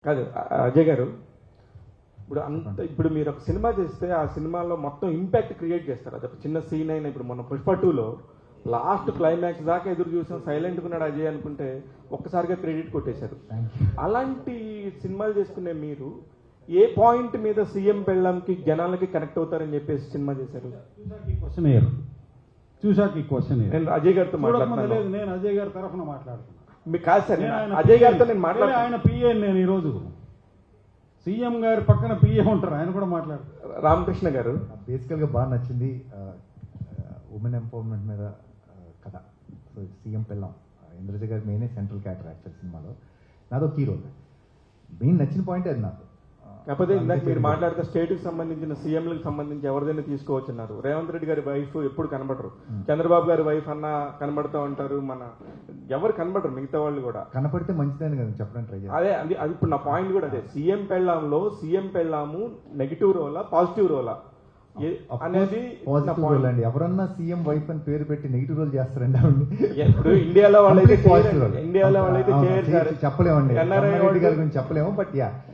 కాదు అజయ్ గారు, ఇప్పుడు మీరు ఒక సినిమా చేస్తే ఆ సినిమాలో మొత్తం ఇంపాక్ట్ క్రియేట్ చేస్తారు. అది ఒక చిన్న సీన్ అయినా, ఇప్పుడు మన పుష్ప 2లో లాస్ట్ క్లైమాక్స్ దాకా ఎదురు చూసాం, సైలెంట్గా ఉన్నాడు అజయ్ అనుకుంటే ఒక్కసారిగా క్రెడిట్ కొట్టేశారు. అలాంటి సినిమాలు చేసుకునే మీరు ఏ పాయింట్ మీద సీఎం పెళ్ళంకి జనాలకి కనెక్ట్ అవుతారని చెప్పేసి సినిమా చేశారు? చూసాక ఈ క్వశ్చన్ నేను అజయ్ గారితో మాట్లాడుతున్నాను. నేను అజయ్ గారి తరఫున మాట్లాడుతున్నాను. మీకు కాదు సార్, అజయ్ గారితో నేను మాట్లాడుతున్నాను. ఆయన పిఏ నేను ఈరోజు సీఎం గారి పక్కన పిఏ ఉంటారు, ఆయన కూడా మాట్లాడతారు. రామకృష్ణ గారు, బేసికల్గా బాగా నచ్చింది ఉమెన్ ఎంపవర్మెంట్ మీద కథ. సో సీఎం పెళ్ళాం ఇంద్రజ గారి మెయిన్ సెంట్రల్ క్యారెక్టర్ యాక్చువల్ సినిమాలో. నాదో కీ రోల్. మెయిన్ నచ్చిన పాయింట్ అది నాకు. కాకపోతే ఇందాక మీరు మాట్లాడితే స్టేట్కి సంబంధించిన సీఎంలకు సంబంధించి ఎవరిదైనా తీసుకోవచ్చున్నారు. రేవంత్ రెడ్డి గారి వైఫ్ ఎప్పుడు కనబడరు, చంద్రబాబు గారి వైఫ్ అన్న కనబడుతూ ఉంటారు, మన ఎవరు కనబడరు, మిగతా వాళ్ళు కూడా. కనపడితే మంచిదని కదా చెప్పడం ట్రై చేయాలి. అదే అది ఇప్పుడు నా పాయింట్ కూడా అదే. సీఎం పెళ్ళాంలో సీఎం పెళ్ళాము నెగిటివ్ రోలా పాజిటివ్ రోలా అనేది పాజిటివ్ రోల్ అండి. ఎవరన్నా సీఎం వైఫ్ అని పేరు పెట్టి నెగిటివ్ రోల్ చేస్తారండి ఆవిడ. ఇప్పుడు ఇండియాలో వాళ్ళైతే పాజిటివ్ రోల్ ఇండియాలో వాళ్ళైతే చెప్పలేమండి, రెడ్డి గారి గురించి చెప్పలేము. But yeah